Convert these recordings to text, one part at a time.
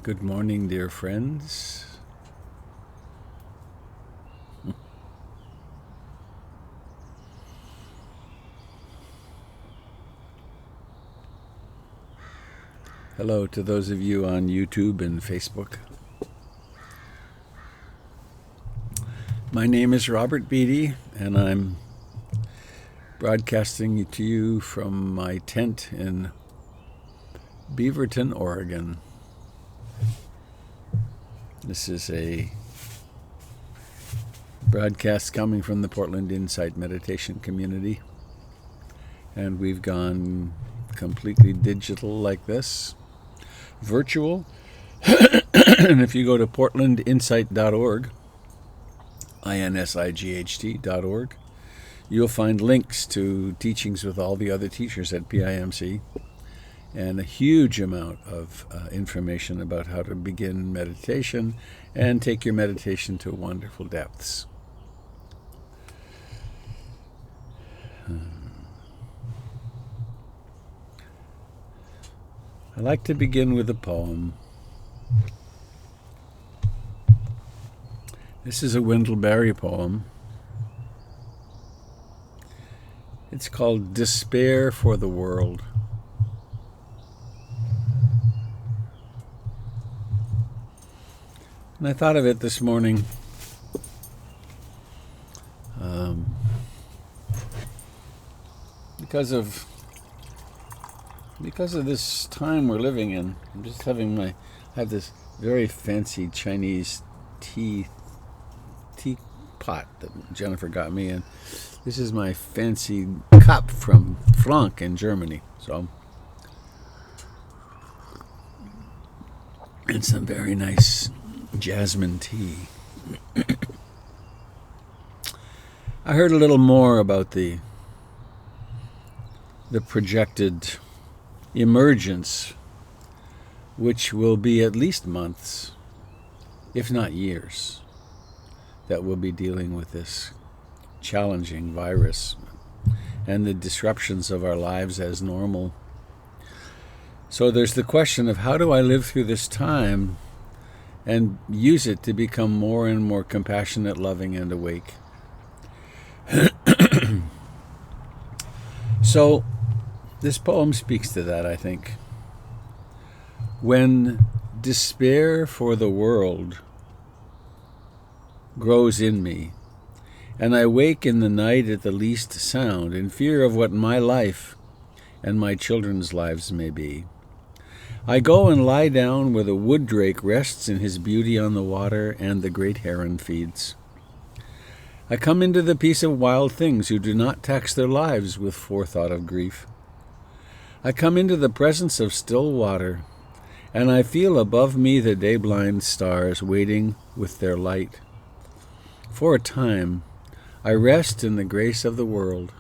Good morning, dear friends. Hello to those of you on YouTube and Facebook. My name is Robert Beatty, and I'm broadcasting to you from my tent in Beaverton, Oregon. This is a broadcast coming from the Portland Insight Meditation Community, and we've gone completely digital like this, virtual. And if you go to portlandinsight.org, insight.org, you'll find links to teachings with all the other teachers at PIMC and a huge amount of information about how to begin meditation and take your meditation to wonderful depths. I like to begin with a poem. This is a Wendell Berry poem. It's called Despair for the World. And I thought of it this morning. Because of this time we're living in. I have this very fancy Chinese teapot that Jennifer got me, and this is my fancy cup from Franck in Germany. And some very nice jasmine tea. I heard a little more about the projected emergence, which will be at least months, if not years, that we'll be dealing with this challenging virus and the disruptions of our lives as normal. So there's the question of, how do I live through this time and use it to become more and more compassionate, loving, and awake? So this poem speaks to that, I think. When despair for the world grows in me, and I wake in the night at the least sound, in fear of what my life and my children's lives may be, I go and lie down where the wood drake rests in his beauty on the water and the great heron feeds. I come into the peace of wild things who do not tax their lives with forethought of grief. I come into the presence of still water, and I feel above me the day-blind stars waiting with their light. For a time, I rest in the grace of the world,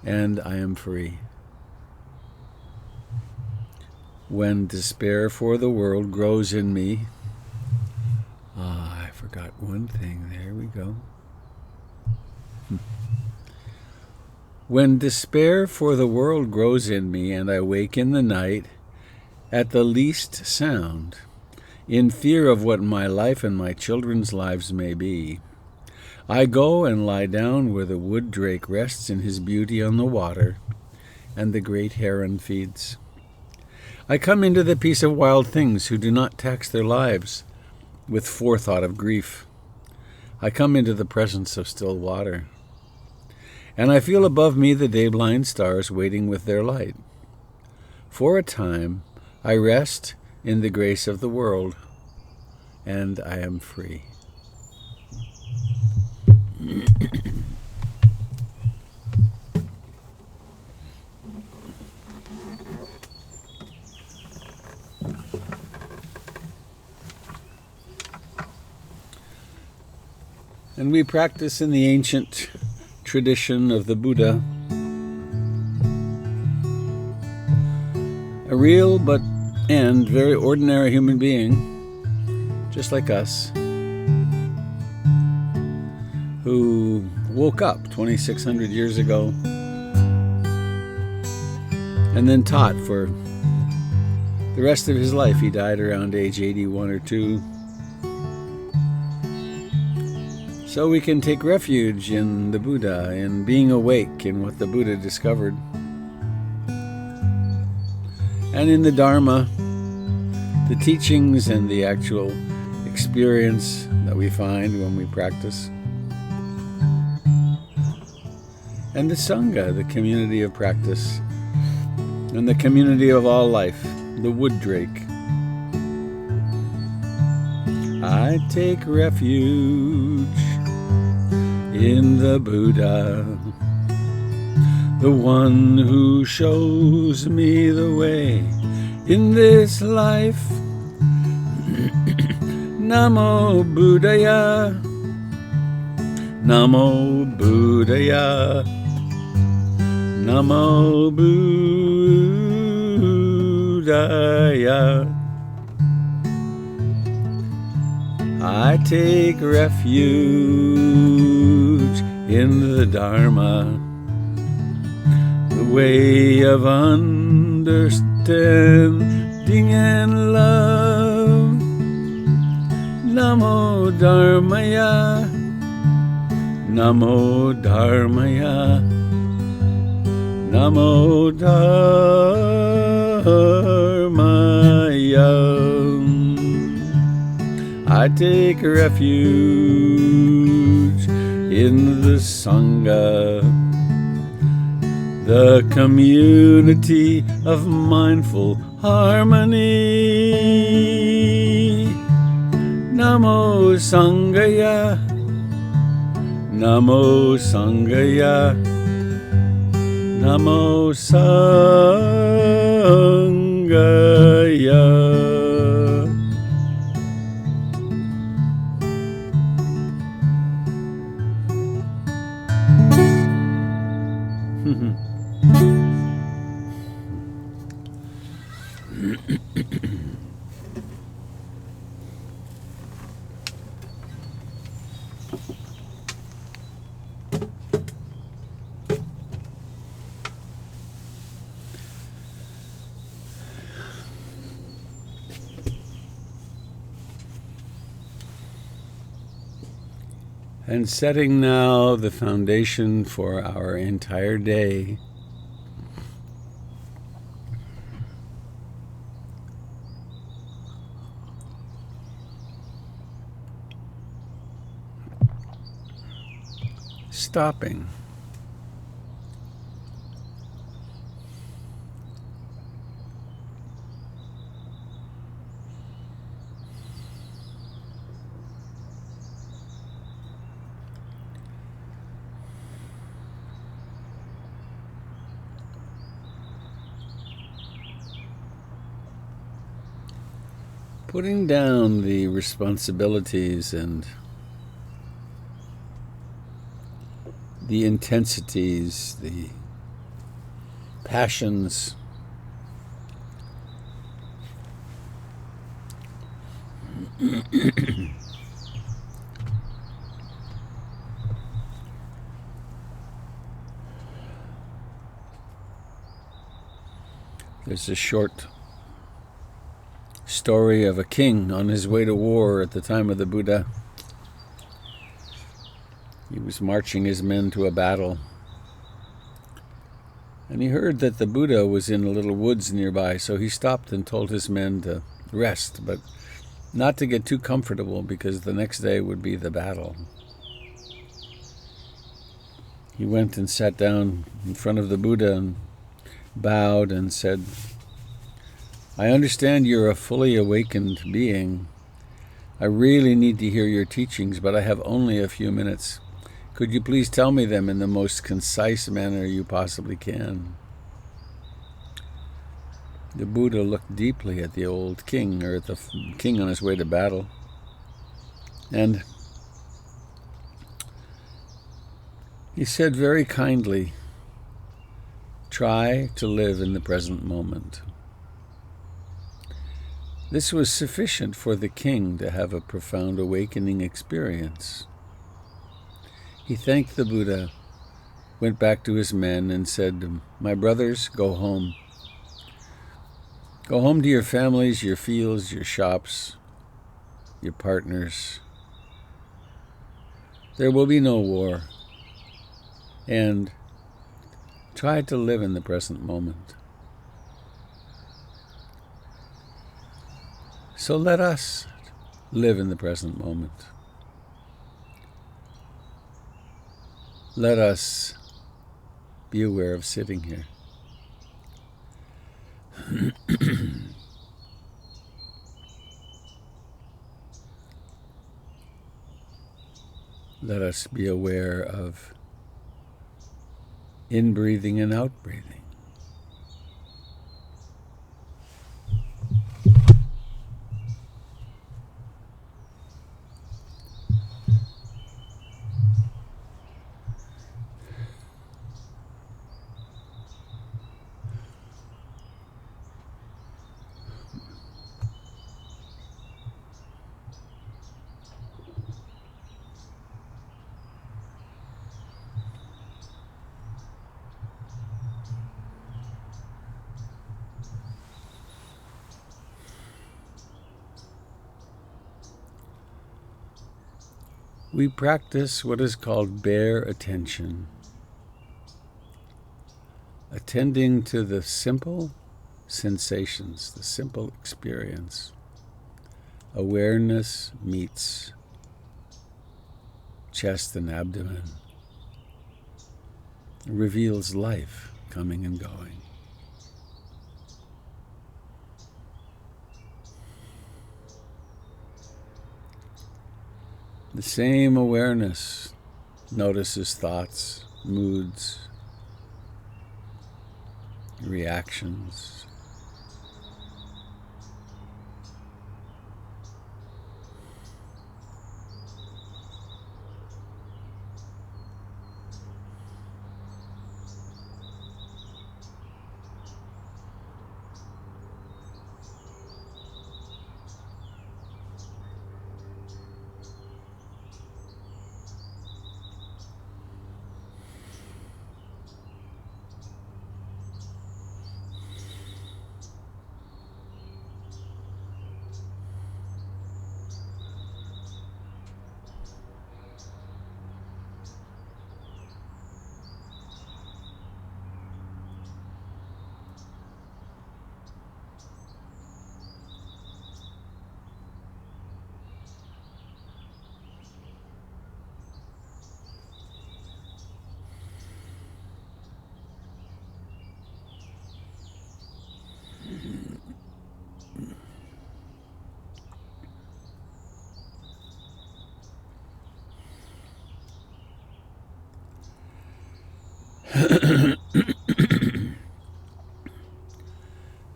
and I am free. When despair for the world grows in me, I forgot one thing. There we go. When despair for the world grows in me, and I wake in the night at the least sound, in fear of what my life and my children's lives may be, I go and lie down where the wood drake rests in his beauty on the water, and the great heron feeds. I come into the peace of wild things who do not tax their lives with forethought of grief. I come into the presence of still water, and I feel above me the day-blind stars waiting with their light. For a time, I rest in the grace of the world, and I am free. And we practice in the ancient tradition of the Buddha, a real and very ordinary human being, just like us, who woke up 2,600 years ago and then taught for the rest of his life. He died around age 81 or 2. So we can take refuge in the Buddha, in being awake in what the Buddha discovered, and in the Dharma, the teachings and the actual experience that we find when we practice, and the Sangha, the community of practice, and the community of all life, the wood drake. I take refuge in the Buddha, the one who shows me the way in this life. Namo Buddhaya, Namo Buddhaya, Namo Buddhaya. I take refuge in the Dharma, the way of understanding and love. Namo Dharmaya, Namo Dharmaya, Namo Dharmaya. I take refuge in the Sangha, the community of mindful harmony. Namo Sangaya, Namo Sangaya, Namo Sangaya. And setting now the foundation for our entire day. Stopping. Putting down the responsibilities and the intensities, the passions, there's a short story of a king on his way to war at the time of the Buddha. He was marching his men to a battle, and he heard that the Buddha was in a little woods nearby, so he stopped and told his men to rest, but not to get too comfortable because the next day would be the battle. He went and sat down in front of the Buddha and bowed and said, I understand you're a fully awakened being. I really need to hear your teachings, but I have only a few minutes. Could you please tell me them in the most concise manner you possibly can? The Buddha looked deeply at the old king, or at the king on his way to battle, and he said very kindly, try to live in the present moment. This was sufficient for the king to have a profound awakening experience. He thanked the Buddha, went back to his men and said, my brothers, go home. Go home to your families, your fields, your shops, your partners. There will be no war. And try to live in the present moment. So let us live in the present moment. Let us be aware of sitting here. Let us be aware of in-breathing and out-breathing. We practice what is called bare attention, attending to the simple sensations, the simple experience. Awareness meets chest and abdomen. It reveals life coming and going. The same awareness notices thoughts, moods, reactions.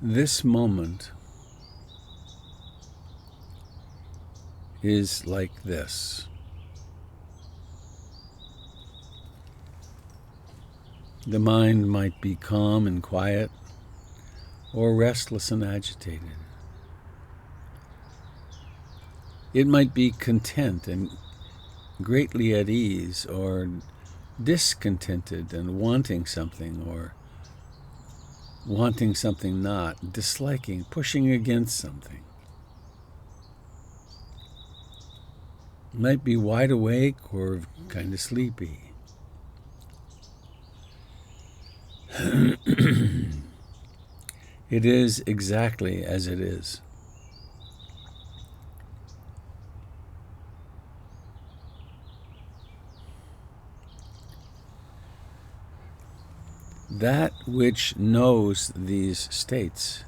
This moment is like this. The mind might be calm and quiet, or restless and agitated. It might be content and greatly at ease, or discontented and wanting something, or wanting something not, disliking, pushing against something. It might be wide awake or kind of sleepy. It is exactly as it is. That which knows these states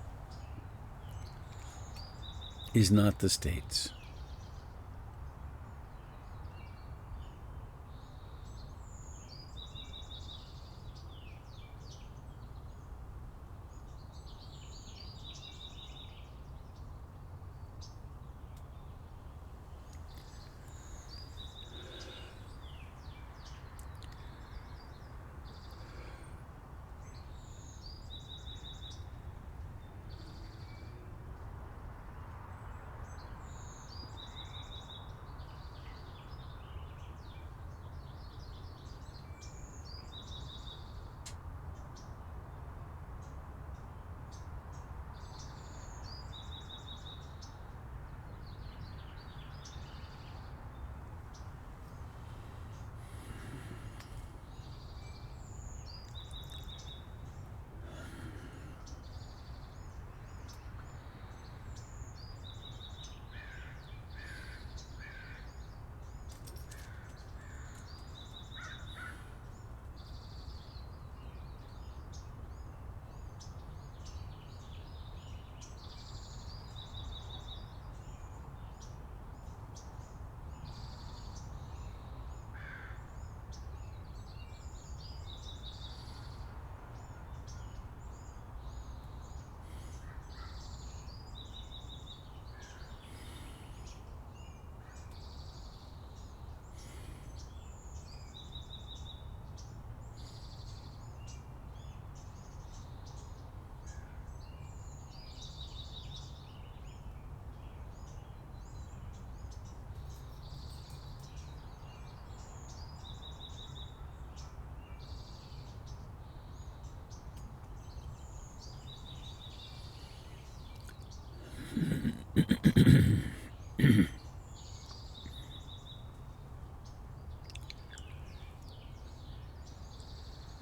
is not the states.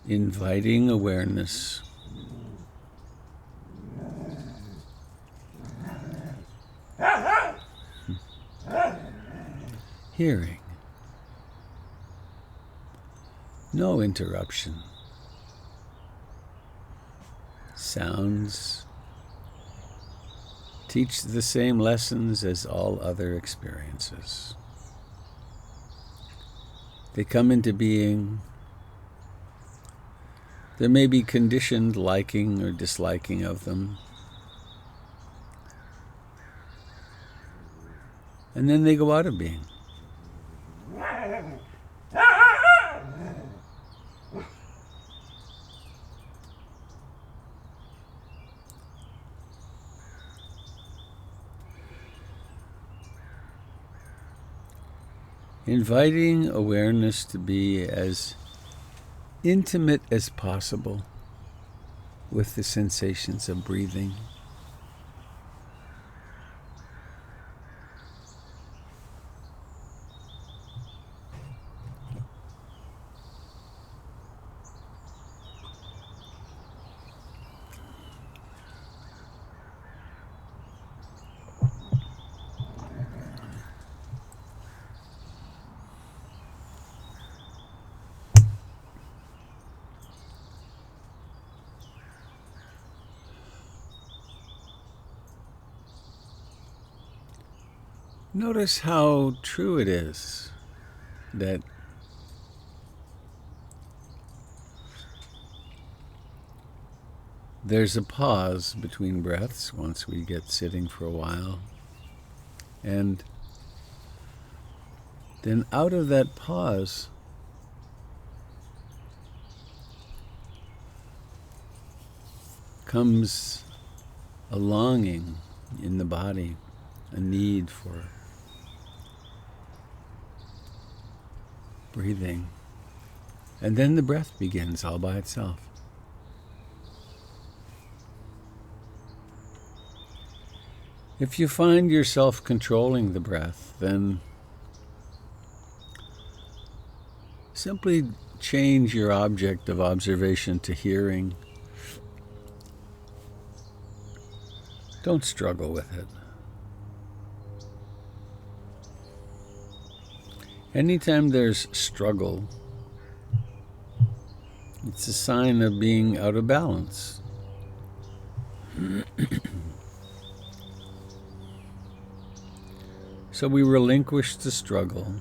inviting awareness, hearing, no interruption, sounds teach the same lessons as all other experiences. They come into being. There may be conditioned liking or disliking of them. And then they go out of being. Inviting awareness to be as intimate as possible with the sensations of breathing. Notice how true it is that there's a pause between breaths once we get sitting for a while. And then out of that pause comes a longing in the body, a need for breathing. And then the breath begins all by itself. If you find yourself controlling the breath, then simply change your object of observation to hearing. Don't struggle with it. Anytime there's struggle, it's a sign of being out of balance. So we relinquish the struggle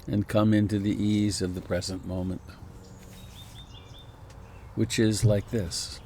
and come into the ease of the present moment, which is like this.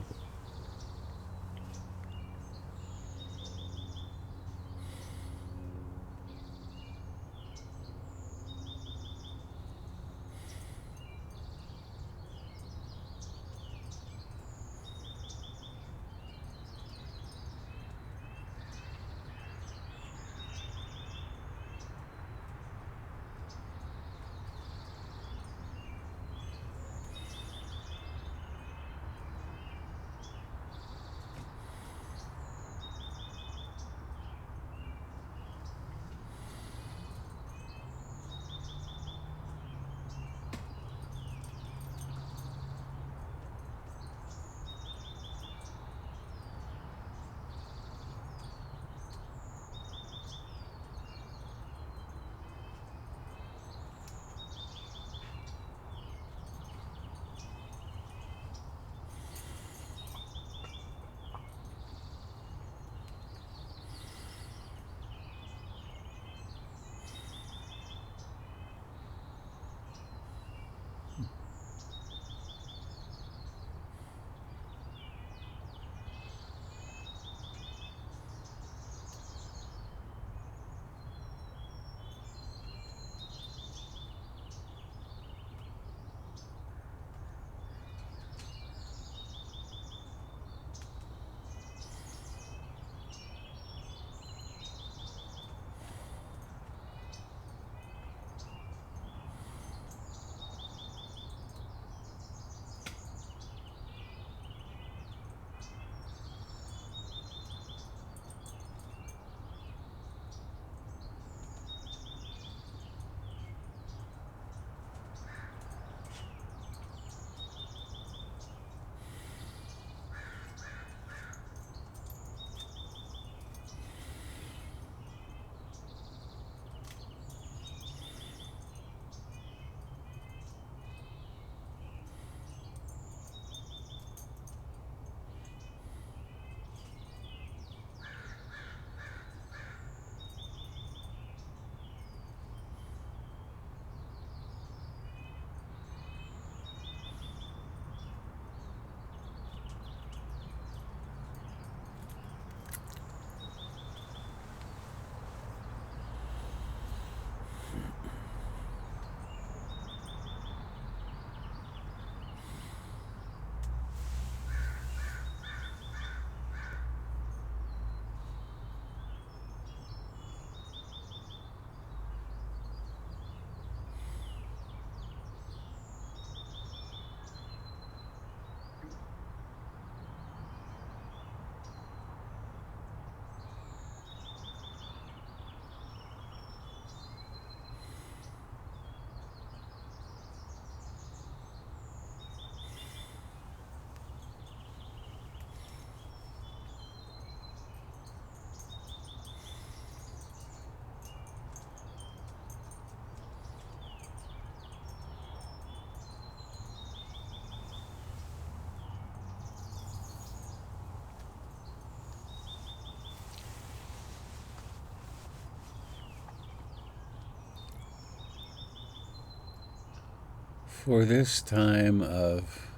For this time of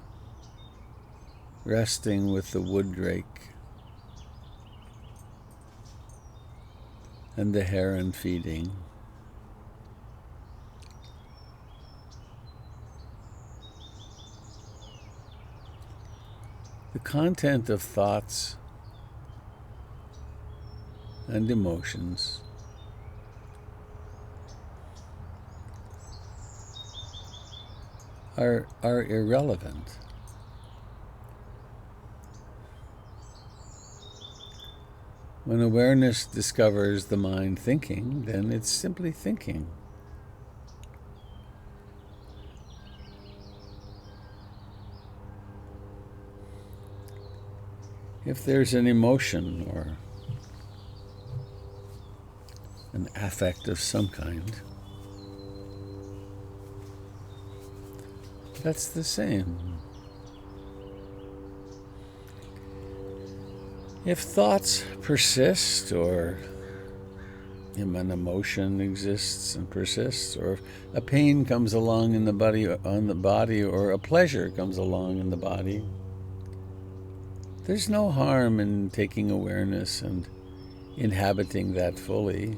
resting with the wood drake and the heron feeding, the content of thoughts and emotions are irrelevant. When awareness discovers the mind thinking, then it's simply thinking. If there's an emotion or an affect of some kind, that's the same. If thoughts persist, or if an emotion exists and persists, or if a pain comes along in the body, on the body, or a pleasure comes along in the body, there's no harm in taking awareness and inhabiting that fully.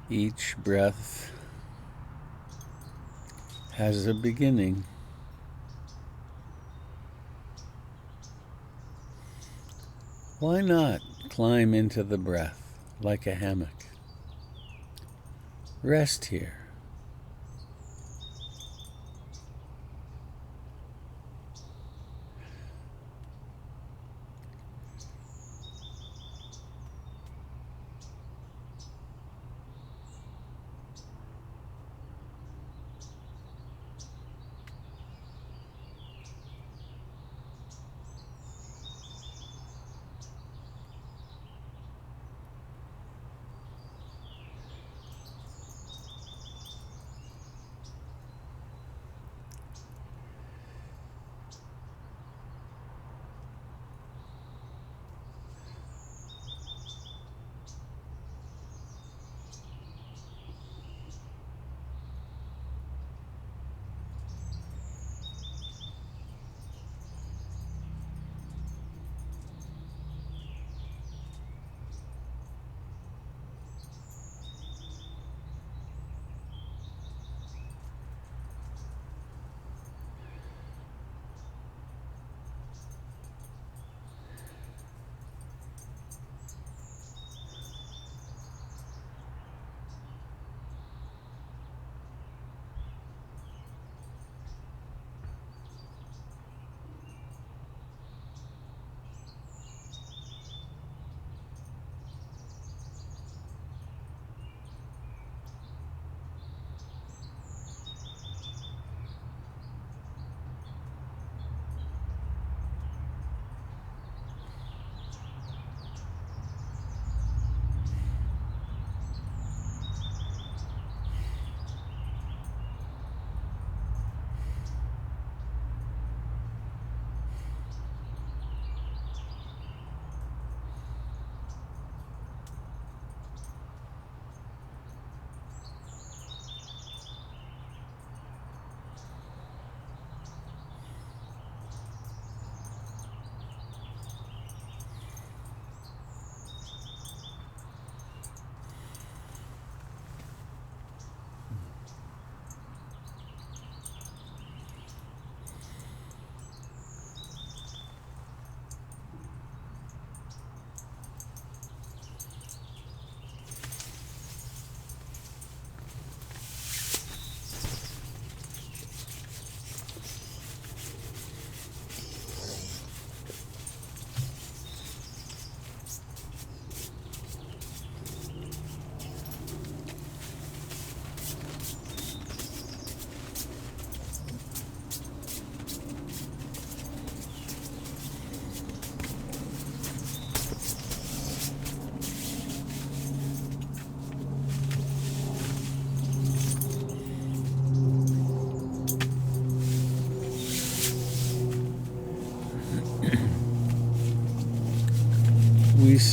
Each breath has a beginning. Why not climb into the breath like a hammock? Rest here.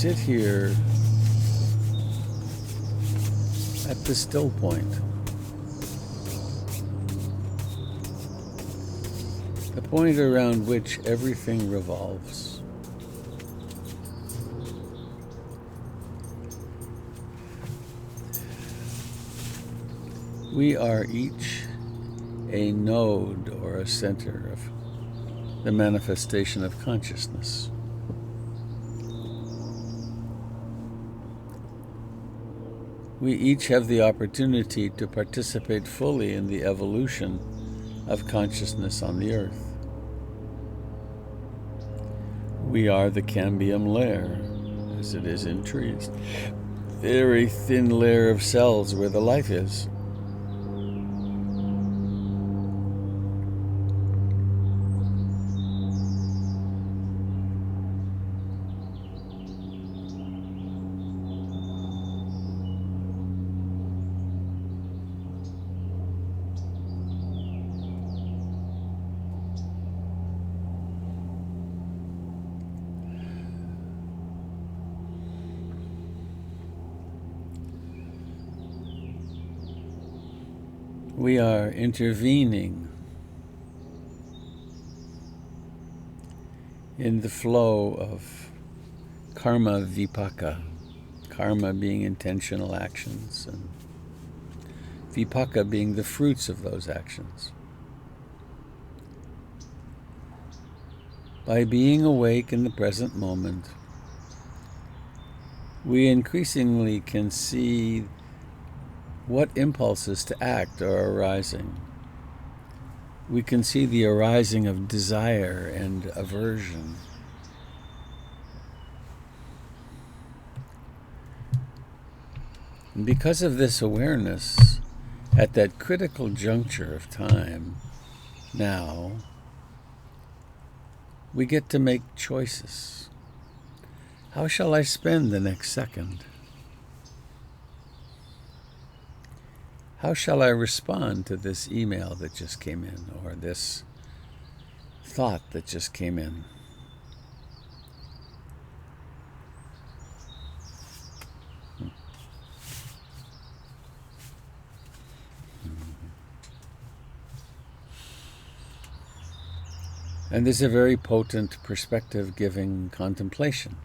sit here at the still point, the point around which everything revolves. We are each a node or a center of the manifestation of consciousness. We each have the opportunity to participate fully in the evolution of consciousness on the earth. We are the cambium layer, as it is in trees. Very thin layer of cells where the life is. We are intervening in the flow of karma vipaka, karma being intentional actions, and vipaka being the fruits of those actions. By being awake in the present moment, we increasingly can see what impulses to act are arising. We can see the arising of desire and aversion. And because of this awareness, at that critical juncture of time, now, we get to make choices. How shall I spend the next second? How shall I respond to this email that just came in, or this thought that just came in? And there's a very potent perspective-giving contemplation.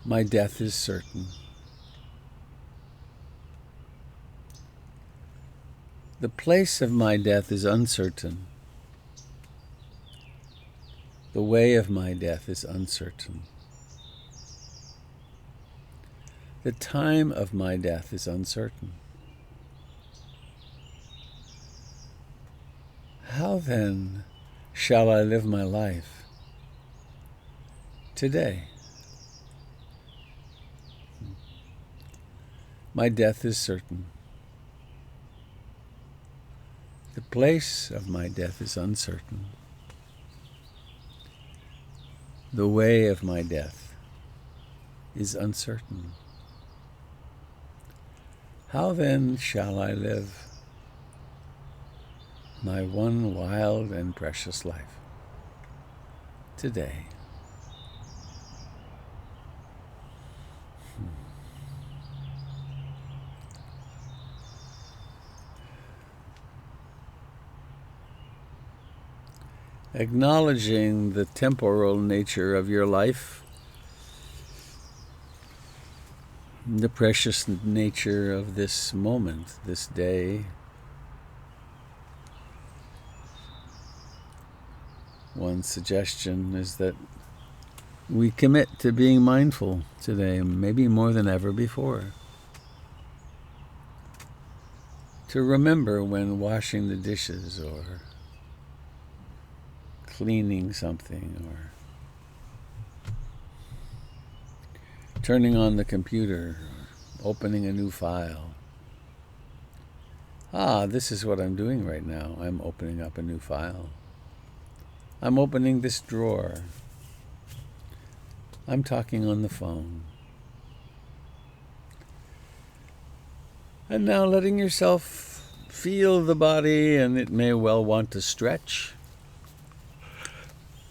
My death is certain. The place of my death is uncertain. The way of my death is uncertain. The time of my death is uncertain. How then shall I live my life today? My death is certain. The place of my death is uncertain. The way of my death is uncertain. How then shall I live my one wild and precious life today? Acknowledging the temporal nature of your life, the precious nature of this moment, this day. One suggestion is that we commit to being mindful today, maybe more than ever before. To remember when washing the dishes or cleaning something or turning on the computer or opening a new file. This is what I'm doing right now. I'm opening up a new file. I'm opening this drawer. I'm talking on the phone. And now letting yourself feel the body, and it may well want to stretch.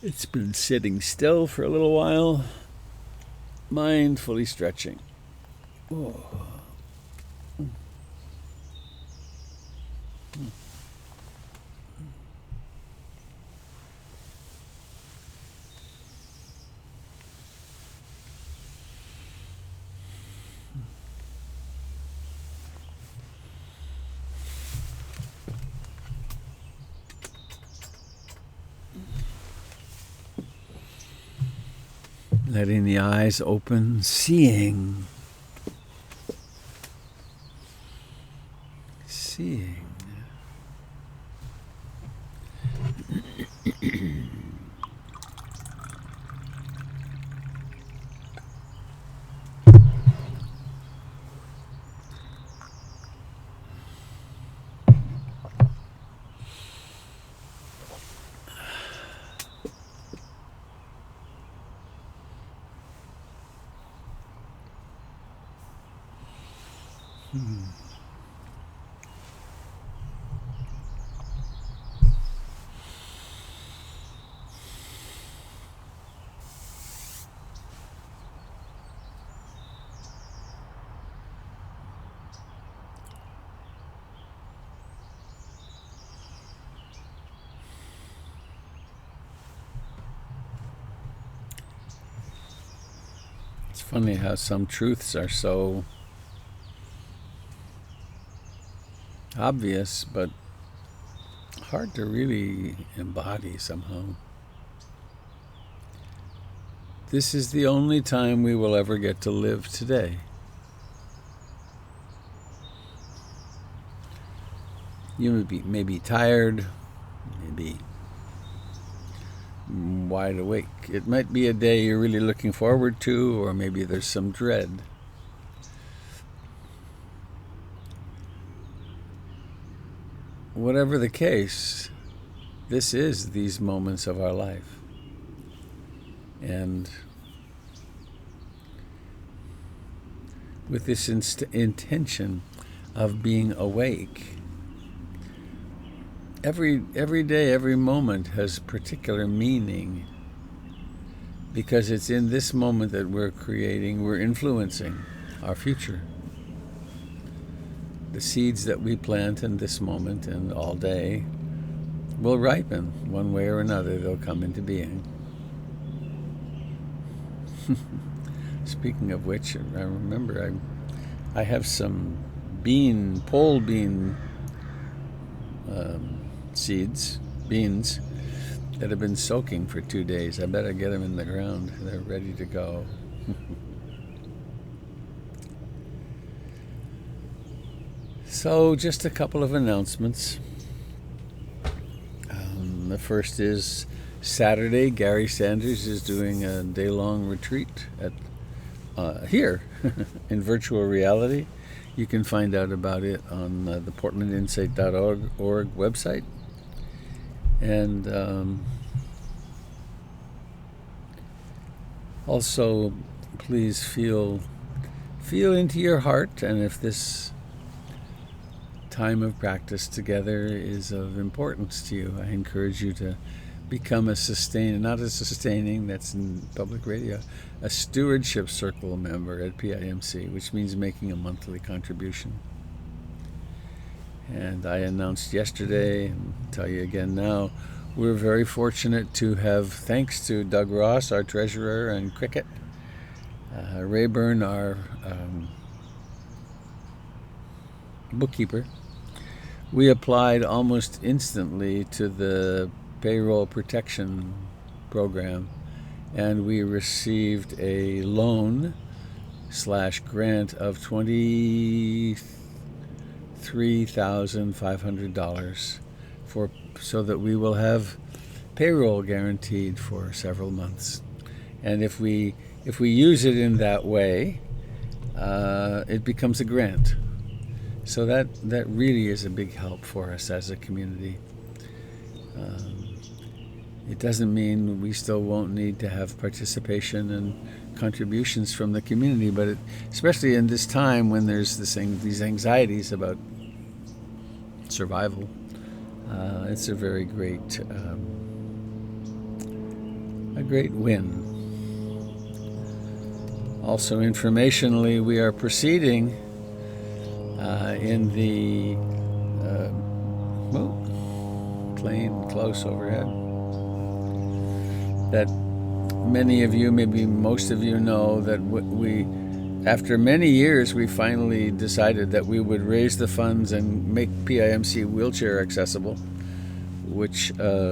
It's been sitting still for a little while, mindfully stretching. Oh. Letting the eyes open, seeing. Seeing. It's funny how some truths are so obvious, but hard to really embody somehow. This is the only time we will ever get to live today. You may be tired, maybe wide awake. It might be a day you're really looking forward to, or maybe there's some dread. Whatever the case, this is these moments of our life. And with this intention of being awake, every day, every moment has particular meaning, because it's in this moment that we're influencing our future. The seeds that we plant in this moment and all day will ripen one way or another. They'll come into being. Speaking of which, I remember I have some pole bean beans that have been soaking for 2 days. I better get them in the ground. They're ready to go. So, just a couple of announcements. The first is Saturday, Gary Sanders is doing a day-long retreat at here in virtual reality. You can find out about it on the portlandinsight.org website. And also, please feel into your heart, and if this time of practice together is of importance to you, I encourage you to become that's in public radio, a stewardship circle member at PIMC, which means making a monthly contribution. And I announced yesterday, and tell you again now, we're very fortunate to have, thanks to Doug Ross, our treasurer, and Cricket, Rayburn, our bookkeeper, we applied almost instantly to the payroll protection program, and we received a loan/grant of $23,500 so that we will have payroll guaranteed for several months. And if we use it in that way, it becomes a grant. So that really is a big help for us as a community. It doesn't mean we still won't need to have participation and contributions from the community, but especially in this time when there's these anxieties about survival, it's a very great a great win. Also, informationally, we are proceeding in the plane close overhead that many of you, maybe most of you, know that we, after many years, we finally decided that we would raise the funds and make PIMC wheelchair accessible,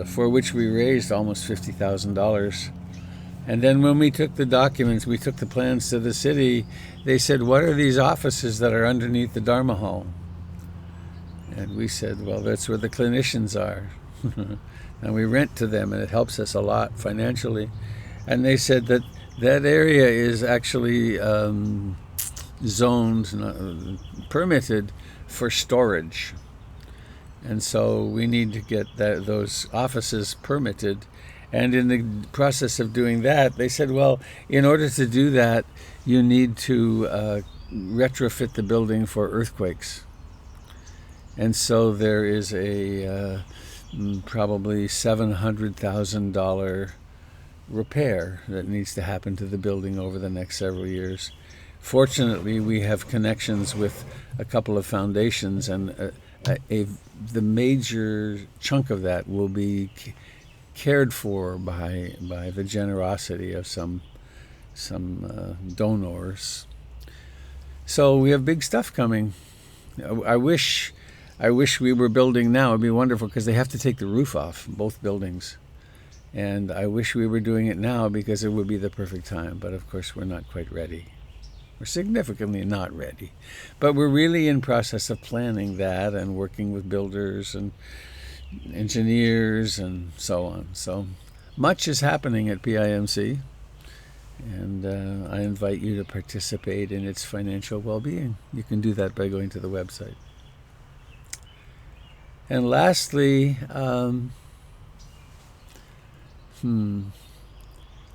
for which we raised almost $50,000. And then when we took the documents, we took the plans to the city, they said, what are these offices that are underneath the Dharma Hall? And we said, well, that's where the clinicians are. And we rent to them, and it helps us a lot financially. And they said that that area is actually zoned, permitted for storage. And so we need to get those offices permitted. And in the process of doing that, they said, well, in order to do that, you need to retrofit the building for earthquakes. And so there is a probably $700,000 repair that needs to happen to the building over the next several years. Fortunately, we have connections with a couple of foundations, and the major chunk of that will be cared for by the generosity of some donors. So we have big stuff coming. I wish we were building now. It'd be wonderful, because they have to take the roof off, both buildings. And I wish we were doing it now, because it would be the perfect time. But of course, we're not quite ready. We're significantly not ready. But we're really in process of planning that and working with builders and engineers and so on. So much is happening at PIMC, and I invite you to participate in its financial well-being. You can do that by going to the website. And lastly,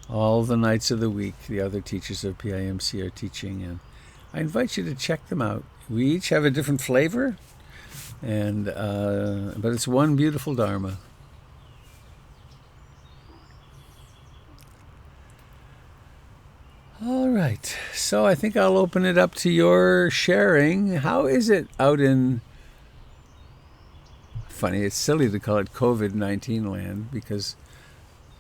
all the nights of the week, the other teachers of PIMC are teaching, and I invite you to check them out. We each have a different flavor, and but it's one beautiful Dharma. All right, so I think I'll open it up to your sharing. How is it out in, funny, it's silly to call it COVID-19 land, because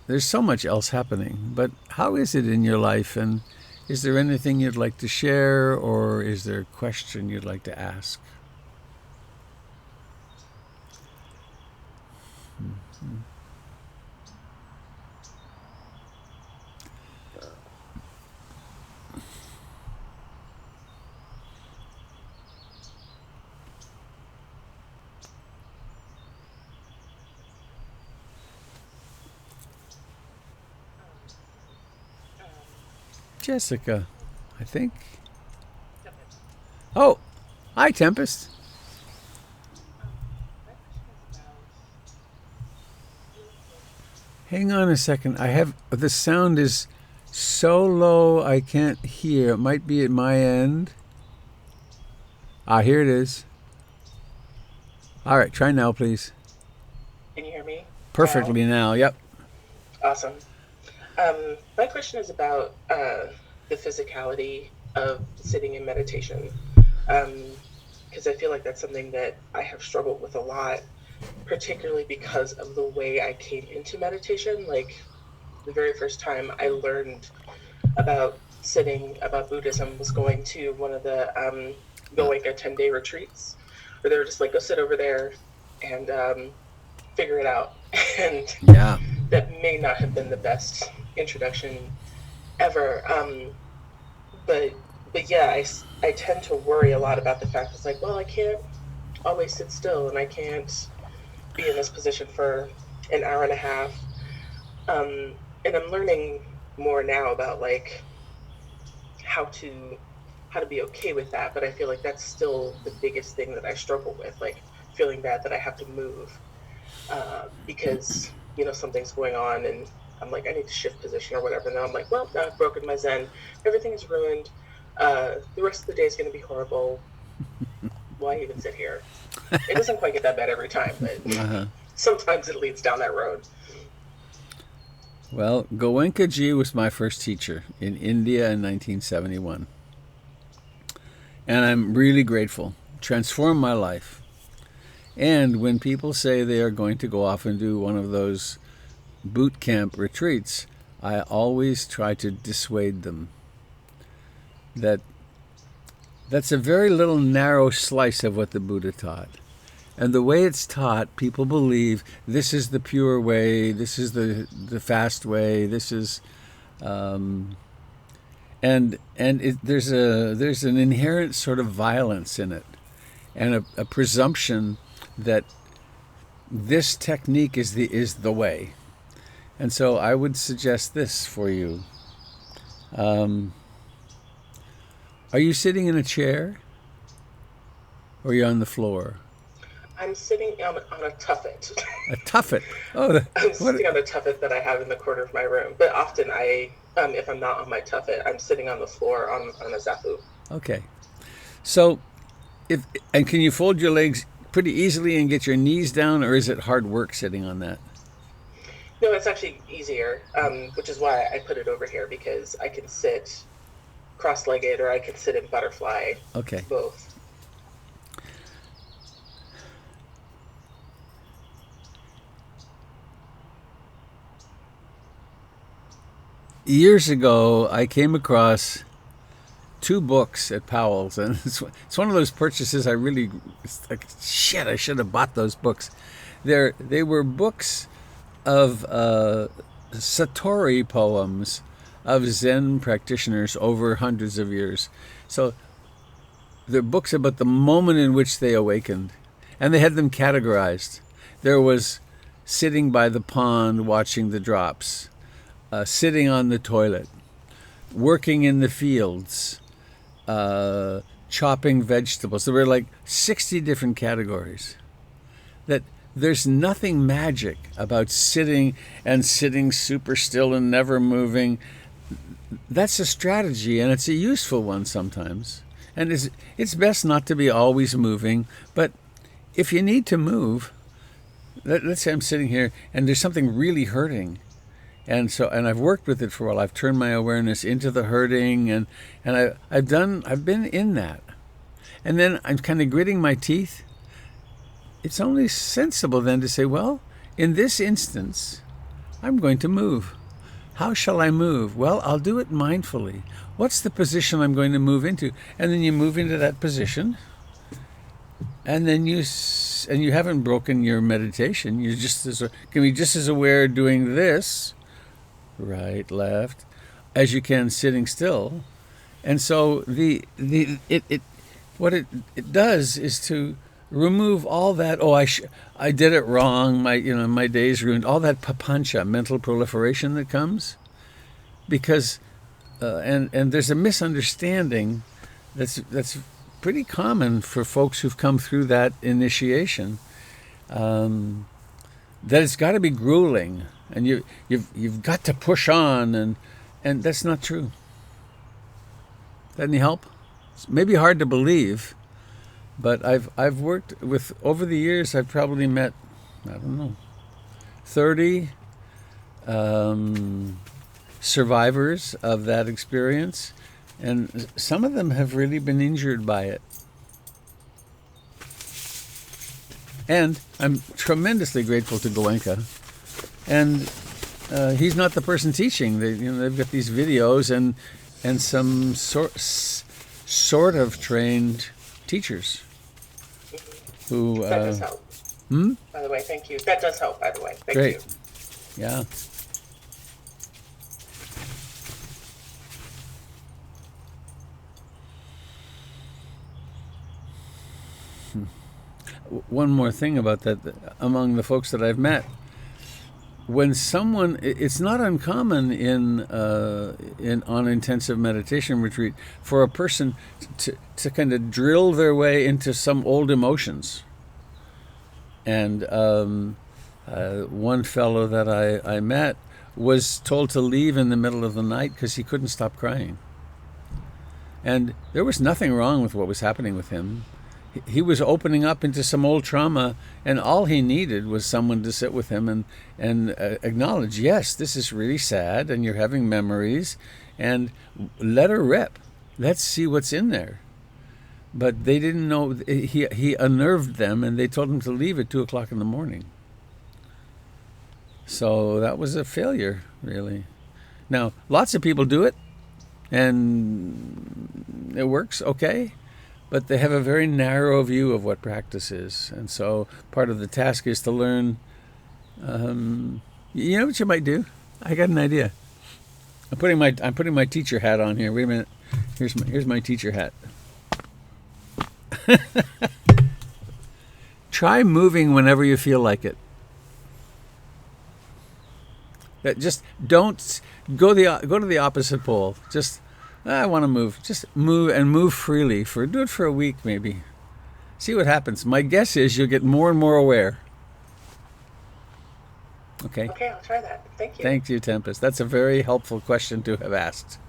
there's so much else happening, but how is it in your life, and is there anything you'd like to share, or is there a question you'd like to ask? Jessica, I think. Oh, hi, Tempest. Hang on a second. The sound is so low I can't hear. It might be at my end. Here it is. All right, try now, please. Can you hear me? Perfectly now. Yep. Awesome. My question is about the physicality of sitting in meditation, because I feel like that's something that I have struggled with a lot, particularly because of the way I came into meditation. Like, the very first time I learned about sitting, about Buddhism, was going to one of the Goenka 10-day retreats, where they were just like, go sit over there and figure it out. And Yeah. that may not have been the best introduction ever. But yeah, I tend to worry a lot about the fact it's like, well, I can't always sit still, and I can't be in this position for an hour and a half. And I'm learning more now about like how to be okay with that. But I feel like that's still the biggest thing that I struggle with, like feeling bad that I have to move because something's going on, and I'm like, I need to shift position or whatever. And then I'm like, well, now I've broken my Zen. Everything is ruined. The rest of the day is going to be horrible. Why even sit here? It doesn't quite get that bad every time, but sometimes it leads down that road. Well, Goenkaji was my first teacher in India in 1971. And I'm really grateful. Transformed my life. And when people say they are going to go off and do one of those boot camp retreats, I always try to dissuade them. That's a very little narrow slice of what the Buddha taught. And the way it's taught, people believe this is the pure way, this is the fast way, this is, there's an inherent sort of violence in it, and a presumption that this technique is the way. And so I would suggest this for you. Are you sitting in a chair, or are you on the floor? I'm sitting on a tuffet. A tuffet? Oh, I'm sitting on a tuffet that I have in the corner of my room. But often if I'm not on my tuffet, I'm sitting on the floor on a zafu. Okay. So, can you fold your legs pretty easily and get your knees down, or is it hard work sitting on that? No, it's actually easier, which is why I put it over here, because I can sit cross-legged or I can sit in butterfly. Okay. Both. Years ago, I came across 2 books at Powell's, and it's one of those purchases it's like, shit, I should have bought those books. They were books of Satori poems of Zen practitioners over hundreds of years. So they're books about the moment in which they awakened, and they had them categorized. There was sitting by the pond watching the drops, sitting on the toilet, working in the fields, chopping vegetables. There were like 60 different categories. That there's nothing magic about sitting super still and never moving. That's a strategy, and it's a useful one sometimes. And it's best not to be always moving, but if you need to move, let's say I'm sitting here and there's something really hurting. And I've worked with it for a while. I've turned my awareness into the hurting, and I've been in that. And then I'm kind of gritting my teeth. It's only sensible then to say, well, in this instance, I'm going to move. How shall I move? Well, I'll do it mindfully. What's the position I'm going to move into? And then you move into that position, and then you haven't broken your meditation. You're can be just as aware doing this, right, left, as you can sitting still. And so what it does is to remove all that. Oh, I did it wrong. My day's ruined. All that papancha, mental proliferation that comes, because and there's a misunderstanding that's pretty common for folks who've come through that initiation. That it's got to be grueling, and you've got to push on, and that's not true. That any help? It's maybe hard to believe, but I've worked with, over the years, I've probably met, 30 survivors of that experience, and some of them have really been injured by it. And I'm tremendously grateful to Goenka. And he's not the person teaching. They've got these videos and some sort of trained teachers who. That does help. By the way, thank you. That does help. By the way, thank great. you. Yeah. One more thing about that, among the folks that I've met, when someone, it's not uncommon on intensive meditation retreat for a person to kind of drill their way into some old emotions. And one fellow that I met was told to leave in the middle of the night because he couldn't stop crying. And there was nothing wrong with what was happening with him. he was opening up into some old trauma, and all he needed was someone to sit with him and acknowledge, yes, this is really sad, and you're having memories, and let her rip. Let's see what's in there. But they didn't know. He unnerved them, and they told him to leave at 2 o'clock in the morning. So that was a failure, really. Now, lots of people do it, and it works okay, but they have a very narrow view of what practice is. And so part of the task is to learn, you know what you might do? I got an idea. I'm putting my teacher hat on here. Wait a minute. Here's my teacher hat. Try moving whenever you feel like it. Just don't go to the opposite pole. Just I want to move. Just move and move freely. Do it for a week maybe. See what happens. My guess is you'll get more and more aware. Okay. Okay, I'll try that. Thank you. Thank you, Tempest. That's a very helpful question to have asked.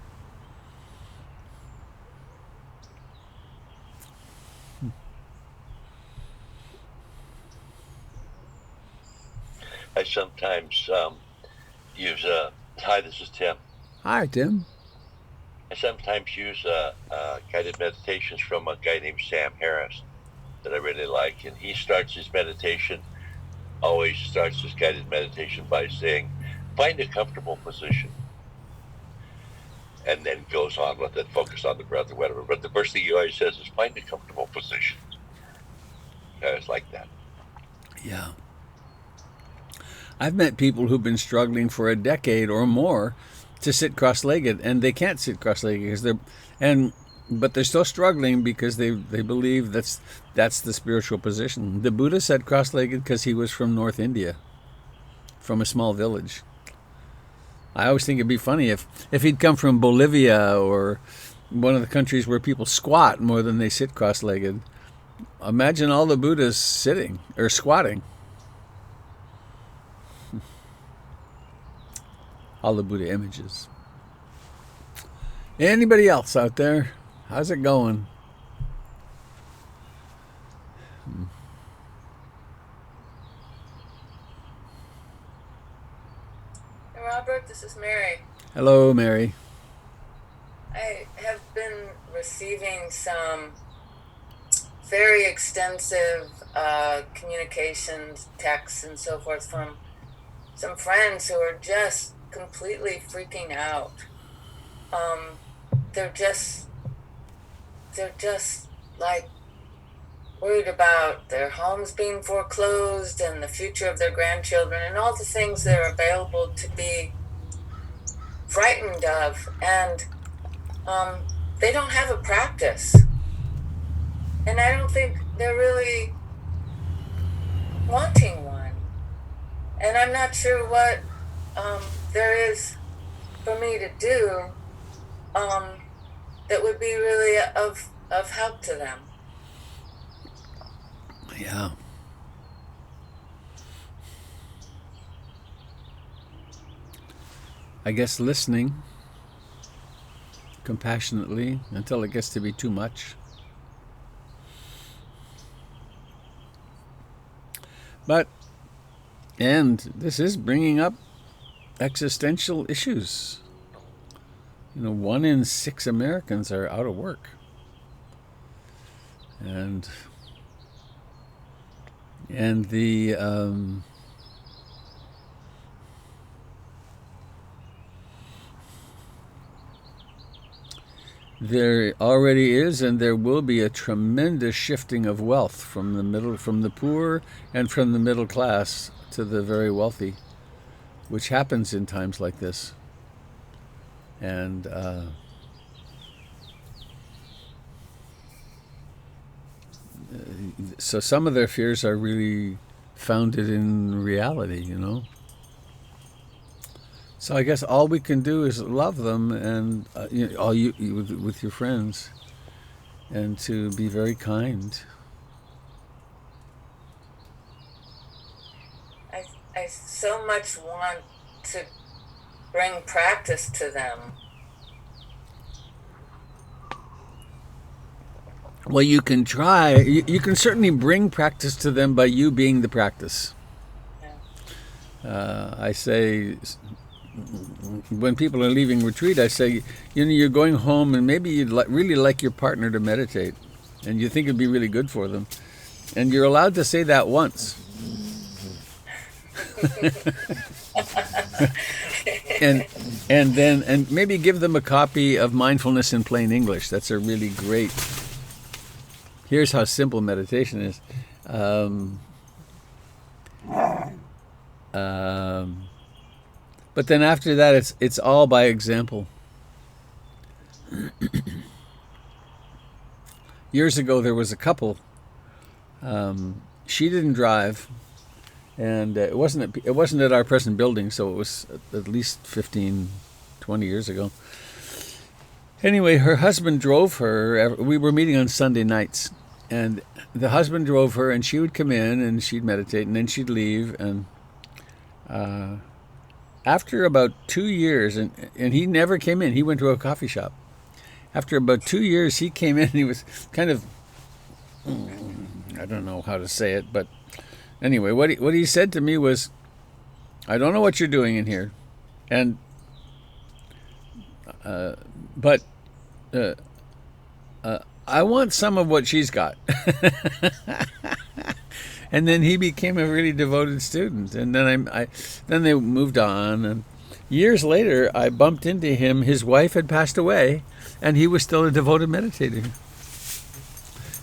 I sometimes use hi, this is Tim. Hi, Tim. I sometimes use guided meditations from a guy named Sam Harris that I really like, and he starts his meditation, always starts his guided meditation by saying, find a comfortable position, and then goes on with it, focus on the breath or whatever. But the first thing he always says is, find a comfortable position. I always like that. Yeah. I've met people who've been struggling for a decade or more to sit cross-legged, and they can't sit cross-legged because but they're still struggling because they believe that's the spiritual position. The Buddha sat cross-legged because he was from North India, from a small village. I always think it'd be funny if he'd come from Bolivia or one of the countries where people squat more than they sit cross-legged. Imagine all the Buddhas sitting or squatting. All the Buddha images. Anybody else out there? How's it going? Hey Robert, this is Mary. Hello, Mary. I have been receiving some very extensive communications, texts, and so forth from some friends who are just completely freaking out. They're just like worried about their homes being foreclosed and the future of their grandchildren and all the things that are available to be frightened of. And they don't have a practice. And I don't think they're really wanting one. And I'm not sure what there is for me to do that would be really of help to them. Yeah. I guess listening compassionately until it gets to be too much. And this is bringing up existential issues. 1 in 6 Americans are out of work. And the there already is, and there will be a tremendous shifting of wealth from the poor and from the middle class to the very wealthy, which happens in times like this. And so some of their fears are really founded in reality, So I guess all we can do is love them, and all you with your friends, and to be very kind. I so much want to bring practice to them. Well, you can try. You can certainly bring practice to them by you being the practice. I say, when people are leaving retreat, I say, you're going home and maybe you'd really like your partner to meditate, and you think it'd be really good for them, and you're allowed to say that once. and maybe give them a copy of Mindfulness in Plain English. That's a really great. Here's how simple meditation is. But then after that, it's all by example. Years ago, there was a couple. She didn't drive, and it wasn't at our present building, so it was at least 15, 20 years ago. Anyway, her husband drove her. We were meeting on Sunday nights, and the husband drove her, and she would come in and she'd meditate, and then she'd leave. And after about 2 years, and he never came in. He went to a coffee shop. After about 2 years, he came in, and he was kind of, I don't know how to say it, but anyway, what he said to me was, "I don't know what you're doing in here, and but I want some of what she's got." And then he became a really devoted student, and then then they moved on, and years later I bumped into him. His wife had passed away, and he was still a devoted meditator.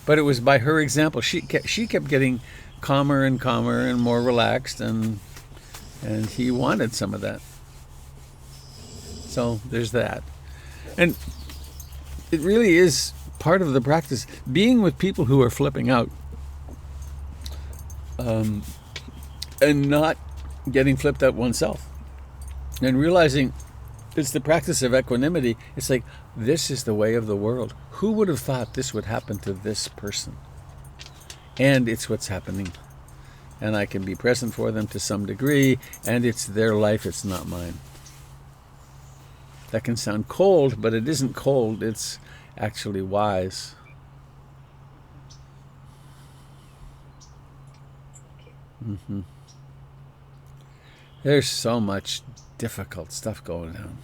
But it was by her example. She kept getting calmer and calmer and more relaxed, and he wanted some of that. So there's that. And it really is part of the practice, being with people who are flipping out, and not getting flipped out oneself, and realizing it's the practice of equanimity. It's like, this is the way of the world. Who would have thought this would happen to this person? And it's what's happening. And I can be present for them to some degree, and it's their life, it's not mine. That can sound cold, but it isn't cold. It's actually wise. Mm-hmm. There's so much difficult stuff going on.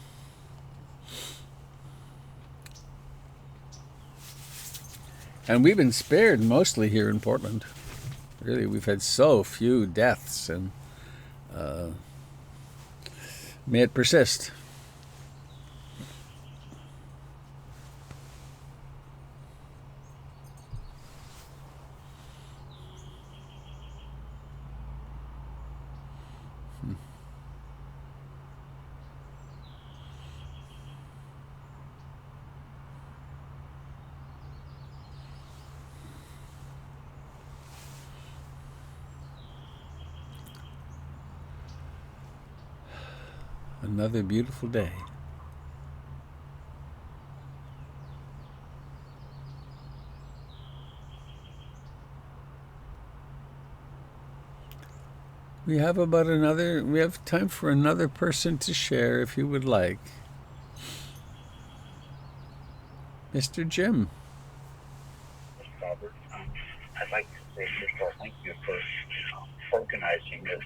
And we've been spared mostly here in Portland. Really, we've had so few deaths, and may it persist. Another beautiful day. We have time for another person to share if you would like. Mr. Jim. Robert, I'd like to say first of all, thank you for organizing this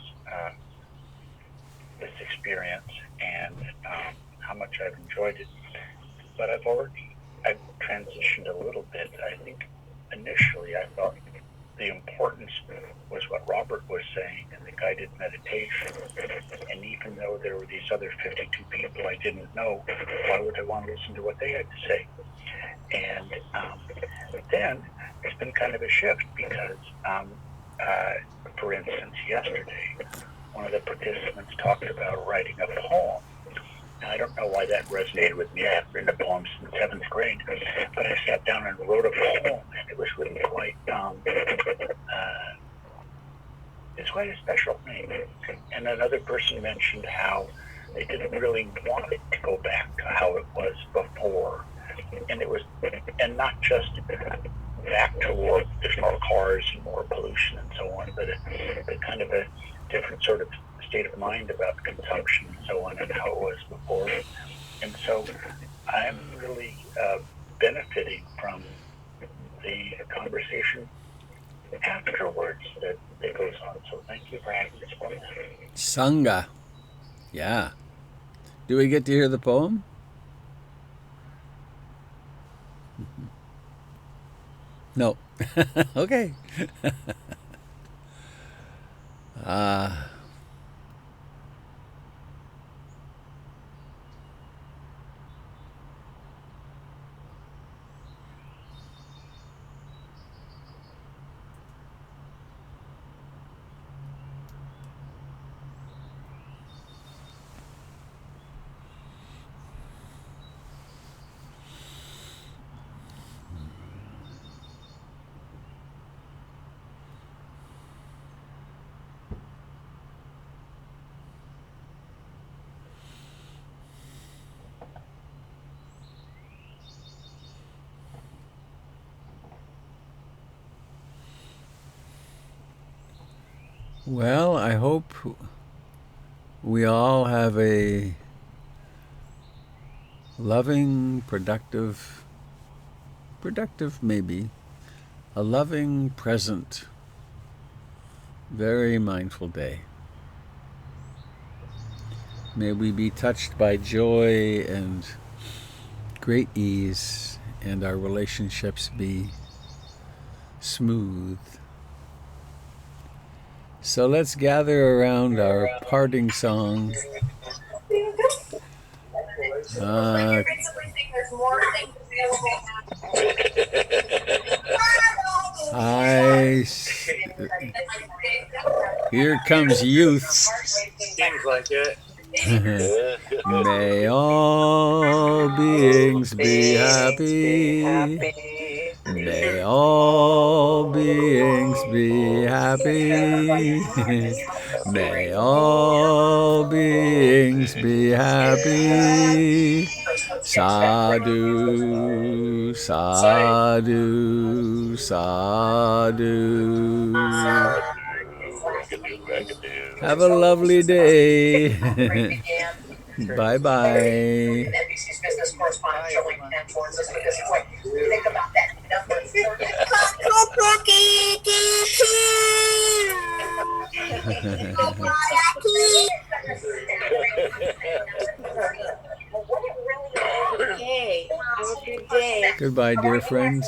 experience, and how much I've enjoyed it. But I've transitioned a little bit. I think initially I thought the importance was what Robert was saying in the guided meditation. And even though there were these other 52 people I didn't know, why would I want to listen to what they had to say? And then there's been kind of a shift because, for instance, yesterday, one of the participants talked about writing a poem. And I don't know why that resonated with me. I haven't written a poem since 7th grade, but I sat down and wrote a poem, and it was really quite it's quite a special thing. And another person mentioned how they didn't really want it to go back to how it was before, and not just back to where there's more cars and more pollution and so on, but kind of a different sort of state of mind about consumption and so on, and how it was before. And so I'm really benefiting from the conversation afterwards that goes on. So thank you for having this one. Sangha. Yeah. Do we get to hear the poem? No. Okay. Well, I hope we all have a loving, productive maybe, a loving, present, very mindful day. May we be touched by joy and great ease, and our relationships be smooth. So let's gather around our parting song. Here comes youth. Seems like it. May all beings be happy. May all beings be happy. May all beings be happy. Sadhu, sadhu, sadhu. Have a lovely day. Bye-bye. NBC's business correspondent showing Ken towards us with this point. Think about that number 30. Okay, have a good day. Goodbye, dear friends.